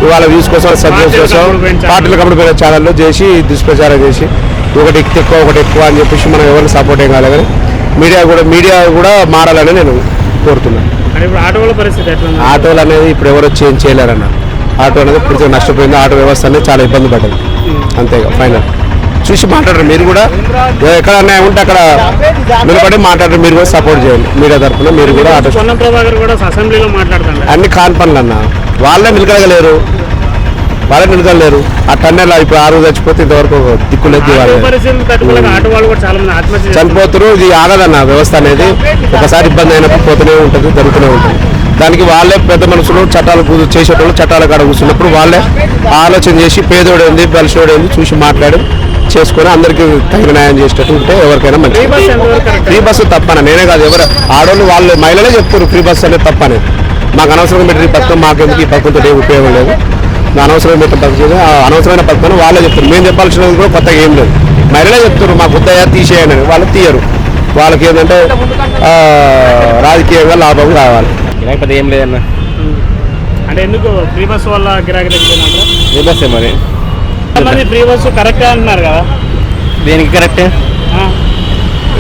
ఇవాళ వ్యూస్ కోసం సబ్జెక్ట్స్ కోసం పార్టీల కమిటీ పోయిన ఛానల్లో చేసి దుష్ప్రచారం చేసి ఒకటి ఎక్కువ ఒకటి ఎక్కువ అని చెప్పేసి మనం ఎవరిని సపోర్ట్ ఏం కాలేదు కానీ మీడియా కూడా మారాలని నేను కోరుతున్నాను. ఆటోలు అనేది ఇప్పుడు ఎవరు చేంజ్ చేయలేరన్న. ఆటో అనేది పూర్తిగా నష్టపోయింది. ఆటో వ్యవస్థ అనేది చాలా ఇబ్బంది పడ్డది. అంతేగా ఫైనల్ చూసి మాట్లాడరు. మీరు కూడా ఎక్కడ అన్యాయం ఉంటే అక్కడ నిలబడి మాట్లాడరు. మీరు కూడా సపోర్ట్ చేయండి మీడియా తరఫున. మీరు కూడా ఆటో అన్ని కాని పనులు అన్న. వాళ్ళే నిలకడగలేరు. అట్టనే ఇప్పుడు 6 చచ్చిపోతే ఇంతవరకు దిక్కులేదు. చనిపోతారు. ఇది ఆగదన్న వ్యవస్థ అనేది. ఒకసారి ఇబ్బంది అయినప్పుడు పోతూనే ఉంటుంది, జరుగుతూనే ఉంటుంది. దానికి వాళ్ళే పెద్ద మనుషులు చట్టాలు చేసేటోళ్ళు చట్టాల కాడ కూర్చున్నప్పుడు వాళ్ళే ఆలోచన చేసి పేదోడు ఏంది బలిసోడు ఏంది చూసి మాట్లాడి చేసుకొని అందరికీ తగిన న్యాయం చేసేటట్టు ఉంటే ఎవరికైనా మంచి. ఫ్రీ బస్సు తప్పన నేనే కాదు, ఎవరు ఆడవాళ్ళు వాళ్ళు మహిళలే చెప్తారు ఫ్రీ బస్సు అనేది తప్పనేది. మాకు అనవసరంగా పెట్టి పథకం మాకెందుకు ఈ పథకంతో ఏం ఉపయోగం లేదు. అనవసరమైన పెట్టిన పథకం అనవసరమైన పథకం వాళ్ళే చెప్తారు. మేము చెప్పాల్సినది కూడా కొత్తగా ఏం లేదు. మహిళలే చెప్తారు మాకు ఉద్దయా తీసేయండి అని. వాళ్ళు తీయరు. వాళ్ళకి ఏంటంటే రాజకీయంగా లాభం కావాలి. లేకపోతే ఏం లేదన్న. అంటే ఎందుకు ఫ్రీ బస్ వల్ల గిరాకీ తగ్గిపోయిందంటే ఫ్రీ బస్సే మరి. కొంతమంది ఫ్రీ బస్సు కరెక్టే అంటున్నారు కదా. దేనికి కరెక్ట్?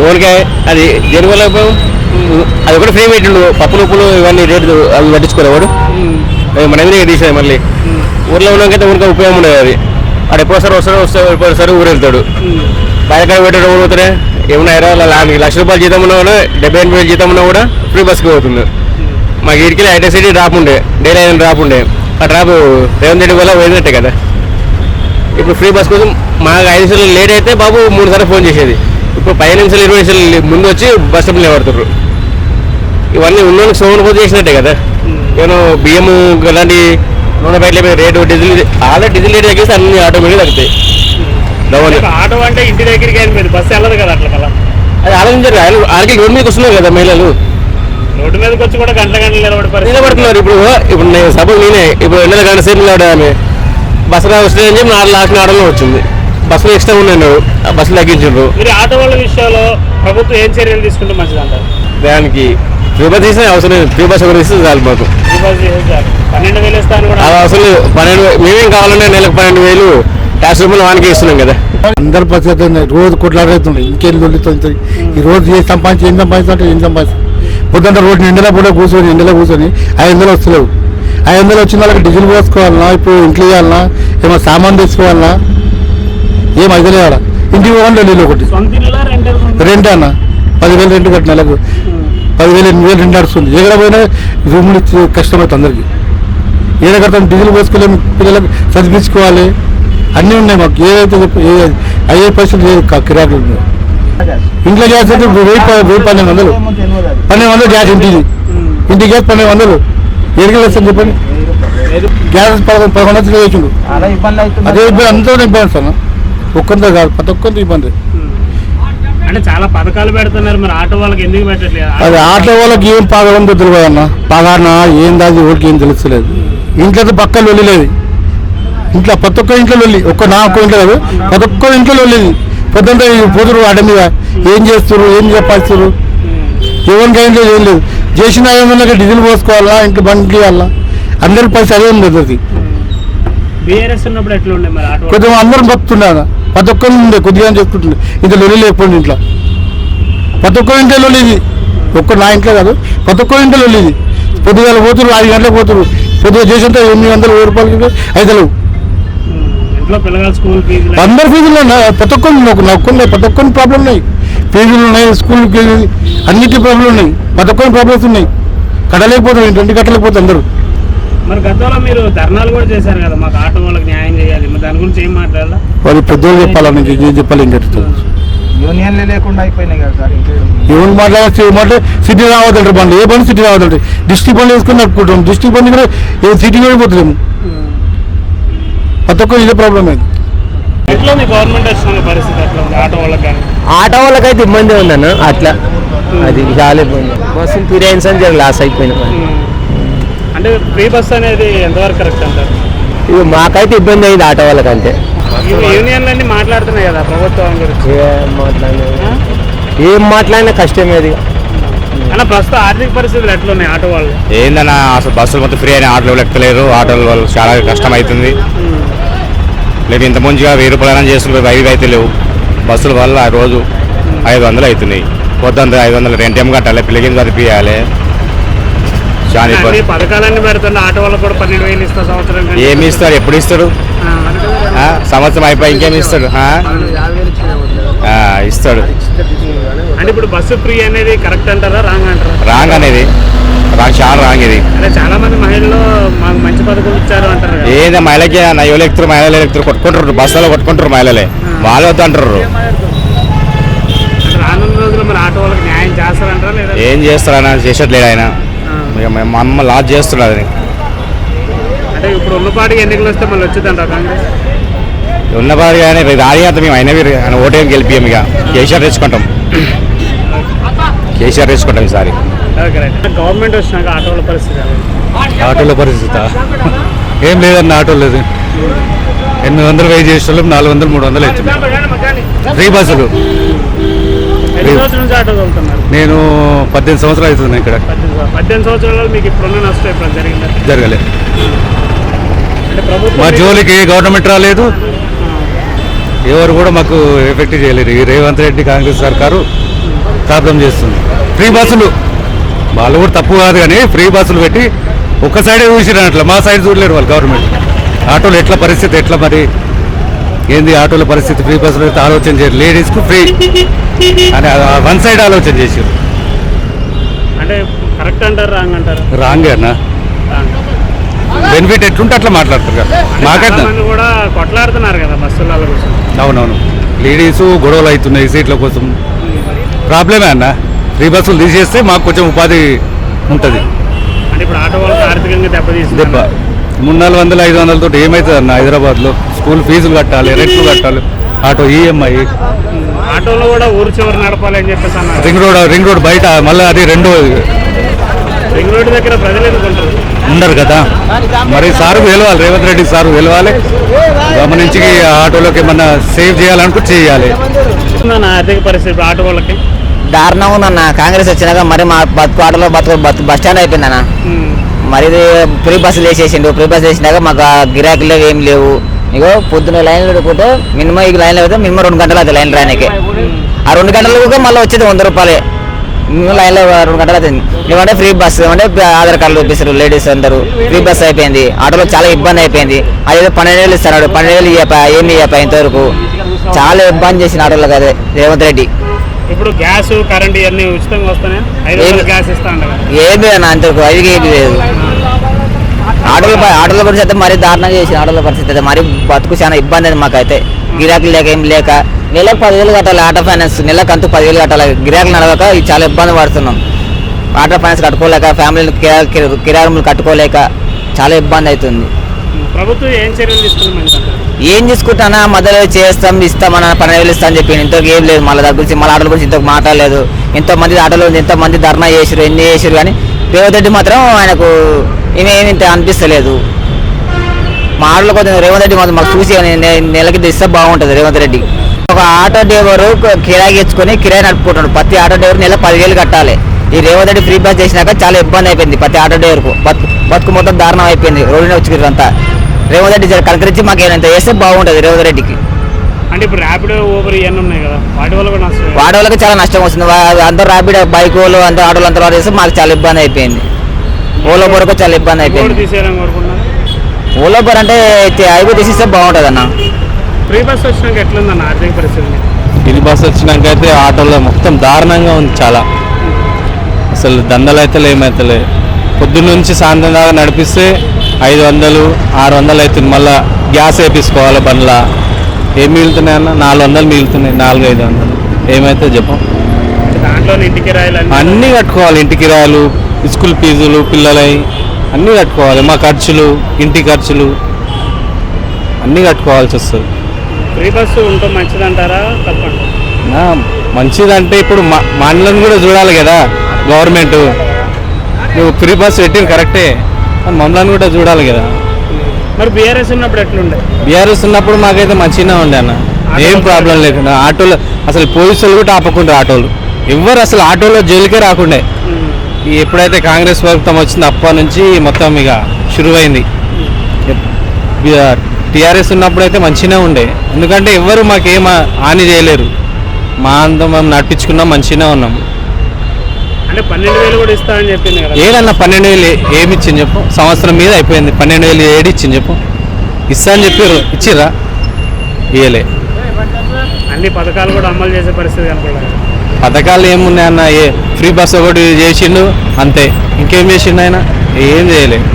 ఎవరికే అది దేని వల్ల అది కూడా ఫ్రీ పెట్టిండు. పప్పులు ఉప్పులు ఇవన్నీ రేటు అవి పట్టించుకోలేవాడు. మన ఎందుకు తీసేది మళ్ళీ. ఊర్లో ఉన్నాకైతే ఊరికే ఉపయోగం ఉండేది. అది వాడు ఎప్పుడోసారి ఎప్పుడోసారి ఊరు వెళ్తాడు. బయట పెట్టడం పోతే ఏమన్నా 20 లక్ష రూపాయలు జీతం ఉన్నా కూడా 78,000 జీతం ఉన్నా కూడా ఫ్రీ బస్కి పోతుంది. మాకు ఇటుకెళ్ళి హైటెక్ సిటీ డ్రాప్ ఉండే, డైలీ అయిన డ్రాప్ ఉండే. ఆ డ్రాప్ రేవంత్ రెడ్డి వల్ల పోయినట్టే కదా. ఇప్పుడు ఫ్రీ బస్ కోసం మాకు 5 నిమిషాలు లేట్ అయితే బాబు 3 సార్లు ఫోన్ చేసేది. ఇప్పుడు 15 నిమిషాలు 20 నిమిషాలు ముందు వచ్చి బస్ స్టాప్లో నిలబడుతున్నారు. ఇవన్నీ ఉన్నోళ్ళకి సోమను పోతే చేసినట్టే కదా. నేను బియ్యము ఇలాంటి నూనె బయట rate diesel already diesel rate తగ్గిస్తే అన్ని ఆటోమేటిక్ తగ్గుతాయి. ఆటో అంటే ఇంటి దగ్గరికి అయిపోయింది, బస్సు వెళ్ళదు కదా. అట్లా కదా అది ఆలోచించారు. ఆడికి రోడ్డు మీదకి వస్తున్నారు కదా మహిళలు. రోడ్డు మీదకి వచ్చి కూడా గంటల నిలబడుతున్నారు. ఇప్పుడు నేను సపోజ్ నేనే ఇప్పుడు 2 గంటల సేపు నిలబడాలి. బస్సులో వస్తుందని చెప్పి 4 లాస్ట్ ఆటోలో వచ్చింది. బస్సులో ఎక్స్ట్రా ఉన్నాను, ఆ బస్సులు తగ్గించారు. మీరు ఆటో వాళ్ళ విషయంలో ప్రభుత్వం ఏం చర్యలు తీసుకుంటే మంచిది అంటారు? దానికి ఫ్రీ బస్ తీస్తే అవసరం లేదు. ఫ్రీ బస్ ఒకటి ఇస్తే చాలు మాకు. 12,000 ఇస్తాను కూడా అది అవసరం లేదు. 12,000 మేమేం కావాలంటే నెలకు 12,000 ట్యాక్స్ రూపాయలు వానికి ఇస్తున్నాం కదా. అందరు పరిస్థితి రోజు కొట్లాడుతున్నాయి. ఇంకేం దొరుకుతుంది. ఈ రోజు ఏం సంపాదించుంటే ఏం సంపాదించు. పొద్దున్న రోడ్డు ఎండలో కూర్చొని 500 వస్తలేవు. 500 వచ్చిన వాళ్ళకి డీజిల్ పోసుకోవాలన్నా, ఇప్పుడు ఇంట్లో వేయాలన్నా, ఏమో సామాన్ తెచ్చుకోవాలన్నా ఏం అయితే లేవాలా. ఇంటికి పోవాలి నీళ్ళు ఒకటి రెంట్ అన్న 10,000 రెంట్ కట్టిన నెలకు 10,000 8,000 రెంట్ నడుస్తుంది. ఎక్కడ పోయినా రూములు ఇచ్చి కష్టమవుతుంది అందరికి. ఏదో కడతాం డీజిల్ పోసుకోలేము, పిల్లలకు చదివించుకోవాలి, అన్నీ ఉన్నాయి మాకు. ఏదైతే అయ్యే పైసలు కిరాకులు ఉన్నాయి. ఇంట్లో గ్యాస్ అయితే 1,200 గ్యాస్ ఇంటికి గ్యాస్ 1,200 ఎడికి వేస్తాను చెప్పండి. గ్యాస్ 1100 వేసిండు. అదే ఇబ్బంది అందరూ ఇబ్బంది సార్. ఒక్కరితో కాదు, ప్రతి ఒక్కరితో ఇబ్బంది. అంటే చాలా పథకాలు పెడుతున్నారు, మరి ఆటో వాళ్ళకి ఎందుకు పెట్టట్లేదు? అది ఆటో వాళ్ళకి ఏం పాగందో తెలియదు అన్న. పగానా ఏం దాది ఊరికి ఏం తెలుస్తలేదు. ఇంట్లో పక్కన వెళ్ళలేదు. ఇంట్లో ప్రతి ఒక్క ఇంట్లో వెళ్ళి నా ఒక్క ఇంట్లో కాదు, ప్రతి ఒక్క ఇంట్లో వెళ్ళేది. పొద్దుంటే పోతురు అడ్డ మీద ఏం చేస్తారు, ఏం చెప్పాల్సారు, ఎవరికైనా ఏం లేదు. చేసిన 500 డీజిల్ పోసుకోవాలా, ఇంట్లో బండి ఇవ్వాలా, అందరి పరిస్థితి అదే ఉంది. అది కొద్దిగా అందరం బతుకుతుండే, ప్రతి ఒక్కరు ఉండే కొద్దిగా చెప్పుకుంటుండే. ఇంత లొల్లి లేకపోయింది. ఇంట్లో ప్రతి ఒక్కరి ఇంట్లో లొల్లిది. నా ఇంట్లో కాదు, ప్రతి ఒక్కరి ఇంట్లో లొల్లిది. పొద్దుగా పోతురు 5 గంటలకు పోతురు. పొద్దుగా చేసింటే 800 రూపాయలకి అయితే అందరు ఫీజులు ప్రతి ఒక్కరు నొక్కున్నాయి. ప్రతి ఒక్కరి ప్రాబ్లం ఉన్నాయి. ఫీజులు ఉన్నాయి, స్కూల్కి అన్నిటి ప్రాబ్లం ఉన్నాయి. ప్రతి ఒక్కరి ప్రాబ్లమ్స్ ఉన్నాయి. కట్టలేకపోతారు, ఇంటి కట్టలేకపోతే అందరూ. మరి గతంలో మీరు ధర్నాలు కూడా చేశారు కదా, మాకు ఆటో వాళ్ళకి న్యాయం చేయాలి, మరి దాని గురించి ఏం మాట్లాడాలా? వాళ్ళు పెద్దోళ్ళు చెప్పాలని ఏం చెప్పాలి. ఏం చెప్తుంది యూనియన్లు లేకుండా అయిపోయినాయి కదా సార్. ఏమని మాట్లాడాలి. సిటీ రావద్దంటారు బండి. ఏ బండి సిటీ రావద్దంటే డిస్ట్రిక్ట్ బండి వేసుకుని నడుపుకుంటాం. డిస్ట్రిక్ట్ బండి కూడా ఏ సిటీ వెళ్ళిపోతున్నాము. ప్రతి ఒక్కరు ఇదే ప్రాబ్లం అయింది. ఆటో వాళ్ళకైతే ఇబ్బంది ఉందన్న. అట్లా అది చాలా ఇబ్బంది. బస్సులు ఫిరాయిన్స్ అని లాస్ అయిపోయిన. అంటే ఫ్రీ బస్ అనేది ఎంతవరకు కరెక్ట్ అంటారు? ఇవి మాకైతే ఇబ్బంది అయింది ఆటో వాళ్ళకంటే. యూనియన్లన్నీ మాట్లాడుతున్నాయి కదా ప్రభుత్వం గురించి. ఏం మాట్లాడినా కష్టమేది. అన్న ప్రస్తుతం ఆర్థిక పరిస్థితులు ఎట్లున్నాయి ఆటో వాళ్ళు? ఏందన్నా అసలు బస్సులు మొత్తం ఫ్రీ అయిన ఆటోలు ఎక్కలేరు, ఆటోల వాళ్ళు చాలా కష్టం అవుతుంది. లేదు ఇంత ముందుగా 1000 రూపాయలు చేస్తున్నారు, 5 అయితే లేవు. బస్సుల వల్ల రోజు 500 అవుతున్నాయి. పొద్దున్న 500 రెంట్ ఏం కట్టాలి, పిల్లకి చదివియాలి, చాలా అన్ని ఇబ్బంది. పథకాలన్నీ పెడుతుండే ఆటో వాళ్ళకి కూడా 12,000 ఇస్తా సంవత్సరం కంటే. ఏమి ఇస్తాడు, ఎప్పుడు ఇస్తాడు? సంవత్సరం అయిపోయి ఇంకేమి ఇస్తాడు? ఇస్తాడు. అంటే ఇప్పుడు బస్సు ఫ్రీ అనేది కరెక్ట్ అంటారా రాంగ్ అంటారా? రాంగ్ అనేది చాలా రాంగ్ ఇది. అంటే చాలా మంది మహిళలు మాకు మంచి పథకాలు ఇచ్చారు అంటారు కదా. ఏదో మహిళకి ఎవరు ఎక్కుతారు, మహిళలు ఎక్కుతారు, కొట్టుకుంటారు, బస్సులో కొట్టుకుంటారు మహిళలే, వాళ్ళు వద్దు అంటారు. అంటే రానున్న రోజుల్లో మరి ఆటో వాళ్ళకి న్యాయం చేస్తారంటారా లేదా? ఏం చేస్తారు ఆయన, చేసేట్లేదు ఆయన. మా అమ్మ లాజ్ చేస్తున్నారు అది. అంటే ఇప్పుడు ఉన్నపాటికి ఎన్నికలు వస్తే మళ్ళీ వచ్చిందంటారు కాంగ్రెస్? ఉన్నవారు కానీ రాని అంత మేము అయినవి ఆయన ఓటేం గెలిపియం. ఇక కేసీఆర్ తెచ్చుకుంటాం, కేసీఆర్ తెచ్చుకుంటాం ఈసారి. Okay right. గవర్నమెంట్ వచ్చినాక ఆటోల పరిస్థితి ఎలా ఉంది? ఆటోల పరిస్థితి ఏం లేదన్న. ఆటో లేదు, 800 వెయ్యి చేసేవాళ్ళం 400 300 అవుతుంది. ఫ్రీ బస్సులు. ఎన్ని సంవత్సరాల నుంచి ఆటో తోలుతున్నారు? నేను 18 సంవత్సరాలు అవుతుంది ఇక్కడ. 18 సంవత్సరాలలో మీకు ఇప్పుడున్న నష్టం ఎప్పుడు జరిగిందా? జరగలే. అంటే ప్రభుత్వం మా జోలికి గవర్నమెంట్ రాలేదు, ఎవరు కూడా మాకు ఎఫెక్ట్ చేయలేరు. ఈ రేవంత్ రెడ్డి కాంగ్రెస్ సర్కారు ప్రాబ్లం చేస్తుంది. ఫ్రీ బస్సులు వాళ్ళు కూడా తప్పు కాదు, కానీ ఫ్రీ బస్సులు పెట్టి ఒక్క సైడే చూసిరు అట్లా, మా సైడ్ చూడలేరు వాళ్ళు గవర్నమెంట్. ఆటోలు ఎట్లా పరిస్థితి ఎట్లా మరి ఏంది ఆటోల పరిస్థితి? ఫ్రీ బస్సులు అయితే ఆలోచన చేయరు, లేడీస్కు ఫ్రీ అని వన్ సైడ్ ఆలోచన చేసారు. అంటే కరెక్ట్ అంటారు రాంగ్ అంటారు? రాంగ్ అన్న. బెనిఫిట్ ఎట్లుంటే అట్లా మాట్లాడతారు కదా. మాకైతే మంది కూడా కొట్లాడుతున్నారు కదా బస్సుల కోసం. అవునవును, లేడీస్ గొడవలు అవుతున్నాయి సీట్ల కోసం, ప్రాబ్లమే అన్న. ఫ్రీ బస్సులు తీసేస్తే మాకు కొంచెం ఉపాధి ఉంటుంది. అంటే ఇప్పుడు ఆటో వాళ్ళకి ఆర్థికంగా దెబ్బ దెబ్బతీస్తుంది. 300 500 తోటి ఏమవుతుంది అన్న? హైదరాబాద్లో స్కూల్ ఫీజులు కట్టాలి, రెంట్లు కట్టాలి, ఆటో ఈఎంఐ. ఆటోలో కూడా ఊరు చివరి నడపాలి అని చెప్పేసి అన్నారు. రింగ్ రోడ్ బయట మళ్ళీ అది రెండో రింగ్ రోడ్డు దగ్గర ప్రజలు ఎందుకుంటారు? ఉండరు కదా. మరి సారు వెళ్ళాలి, రేవంత్ రెడ్డి సారు వెళ్ళాలి, గమనించి ఆటోలోకి ఏమన్నా సేవ్ చేయాలనుకో చేయాలి. నా ఆర్థిక పరిస్థితి ఇప్పుడు ఆటో వాళ్ళకి దారుణం ఉందన్న. కాంగ్రెస్ వచ్చినాక మరి మా బతుకు ఆటోలో బస్ స్టాండ్ అయిపోయిందన్న. మరి ఇది ఫ్రీ బస్సులు వేసేసిండు. ఫ్రీ బస్సు వేసినాక మాకు గిరాకీలు లేవు, ఏం లేవు. ఇగో పొద్దున్న లైన్లు పెట్టుకుంటే మినిమం ఈ లైన్లో అయితే మినిమం 2 గంటలు అవుతుంది లైన్ రానికి. ఆ 2 గంటలకు మళ్ళీ వచ్చేది 100 రూపాయలే. మినిమం లైన్లో 2 గంటలు అవుతుంది. ఏమంటే ఫ్రీ బస్సు అంటే ఆధార్ కార్డులు చూపిస్తారు లేడీస్ అందరూ. ఫ్రీ బస్సు అయిపోయింది, ఆటోలో చాలా ఇబ్బంది అయిపోయింది. అదే 12,000 ఇస్తున్నాడు, 12,000 ఏమి ఇవ్వపా ఇంతవరకు. చాలా ఇబ్బంది చేసిన ఆటోలకు అదే రేవంత్ రెడ్డి. ఇప్పుడు గ్యాస్ కరెంట్ ఇవన్నీ ఉచితంగా వస్తున్నాయి. 500 గ్యాస్ ఇస్తా అంటారు. ఏమి అన్న అంతవరకు అది ఏమి లేదు. ఆటోల పరిస్థితి అయితే మరీ దారుణంగా చేసిన ఆటోల పరిస్థితి అయితే మరీ బతుకు చాలా ఇబ్బంది అది మాకైతే. గిరాకీలు లేక ఏం లేక నెలకు 10,000 కట్టాలి ఆటో ఫైనాన్స్, నెలకు అంతకు 10,000 కట్టాలి. గిరాకీలు నడవక చాలా ఇబ్బంది పడుతున్నాం. ఆటో ఫైనాన్స్ కట్టుకోలేక, ఫ్యామిలీని కిరాయిలు కట్టుకోలేక చాలా ఇబ్బంది అవుతుంది. ప్రభుత్వం ఏం చర్యలు తీసుకున్నాం? ఏం తీసుకుంటానా మధ్యలో చేస్తాం ఇస్తామని 12,000 ఇస్తా అని చెప్పి ఇంతకు ఏం లేదు. మళ్ళీ దాని గురించి మళ్ళీ ఆటోల గురించి ఇంతకు మాట్లాడలేదు. ఎంతోమంది ఆటోలో ఎంతోమంది ధర్నా చేసారు, ఎన్ని చేసారు, కానీ రేవంత్ రెడ్డి మాత్రం ఆయనకు ఏమేమి అనిపిస్తలేదు. మా ఆటోలో కొంచెం రేవంత్ రెడ్డి మాత్రం మాకు చూసి నెలకి ఇస్తే బాగుంటుంది. రేవంత్ రెడ్డి ఒక ఆటో డ్రైవరు కిరాయి ఇచ్చుకొని కిరాయి నడుపుకుంటాడు. ప్రతి ఆటో డ్రైవర్ నెల 10,000 కట్టాలి. ఈ రేవంత్ రెడ్డి ఫ్రీ బస్ చేసినాక చాలా ఇబ్బంది అయిపోయింది. ప్రతి ఆటో డ్రైవర్కు బతుకు మొత్తం దారుణం అయిపోయింది. రోడ్డునే వచ్చి అంతా రేవంత్ రెడ్డి కలకరించి మాకు ఏమైనా చేస్తే బాగుంటుంది రేవంత్ రెడ్డికి. అంటే ఇప్పుడు ర్యాపిడో ఊబర్ ఇవన్నీ ఉన్నాయి కదా, వాటి వల్ల కూడా నష్టం. వాటి వాళ్ళకి చాలా నష్టం వస్తుంది. అందరూ ర్యాపిడ్ బైక్ వాళ్ళు అందరూ ఆటోలు అంతా చేస్తే మాకు చాలా ఇబ్బంది అయిపోయింది. ఓలా బోర్కు చాలా ఇబ్బంది అయిపోయింది. తీసేయాలని కోరుకుంటున్నాను. ఓలా బోర్ అంటే అవి తీసిస్తే బాగుంటుంది అన్న. ఫ్రీ బస్ వచ్చినాక ఎట్లుందన్న ఆర్థిక పరిస్థితి? ఇది బస్సు వచ్చినాక అయితే ఆటోలో మొత్తం దారుణంగా ఉంది చాలా. అసలు దండలు అయితే ఏమైతే పొద్దున్న నుంచి సాయంత్రం దాకా నడిపిస్తే 500 600 అవుతుంది. మళ్ళీ గ్యాస్ వేపించుకోవాలి బండ్లా. ఏం మిగులుతున్నాయి అన్న? 400 మిగులుతున్నాయి, 400-500 ఏమైతే చెప్పం. దాంట్లో ఇంటికి రాయాలి అన్నీ కట్టుకోవాలి, ఇంటి కిరాయిలు, స్కూల్ ఫీజులు, పిల్లలవి అన్నీ కట్టుకోవాలి. మా ఖర్చులు, ఇంటి ఖర్చులు అన్నీ కట్టుకోవాల్సి వస్తుంది. ఫ్రీ బస్సు ఉంటే మంచిదంటారా తప్పండి? మంచిదంటే ఇప్పుడు మనలను కూడా చూడాలి కదా గవర్నమెంట్. నువ్వు ఫ్రీ బస్ పెట్టింది కరెక్టే, మమ్మల్ని కూడా చూడాలి కదా. మరి బీఆర్ఎస్ ఉన్నప్పుడు ఎట్లుండే? బీఆర్ఎస్ ఉన్నప్పుడు మాకైతే మంచిగానే ఉండే అన్న, ఏం ప్రాబ్లం లేకుండా. ఆటోలో అసలు పోలీసులు కూడా ఆపకుండా ఆటోలు ఎవ్వరు అసలు ఆటోలో జైలుకే రాకుండే. ఎప్పుడైతే కాంగ్రెస్ ప్రభుత్వం వచ్చిందో అప్పటి నుంచి మొత్తం ఇక షురువైంది. టీఆర్ఎస్ ఉన్నప్పుడైతే మంచిగానే ఉండే, ఎందుకంటే ఎవరు మాకేం హాని చేయలేరు. మా అంతా మేము నడిపించుకున్నాం, మంచిగానే ఉన్నాం. అంటే 12,000 కూడా ఇస్తా అని చెప్పింది కదా. ఏదన్నా 12,000 ఏమి ఇచ్చింది చెప్పు? సంవత్సరం మీద అయిపోయింది. 12,000 ఏడు ఇచ్చింది చెప్పు? ఇస్తా అని చెప్పారు, ఇచ్చిర్రా? ఇయ్యలే. అన్ని పథకాలు కూడా అమలు చేసే పరిస్థితి కనపడలేదు. పథకాలు ఏమున్నాయన్న? ఫ్రీ బస్ ఒకటి చేసిండు అంతే, ఇంకేం చేసిండు ఆయన? ఏం చేయలేదు.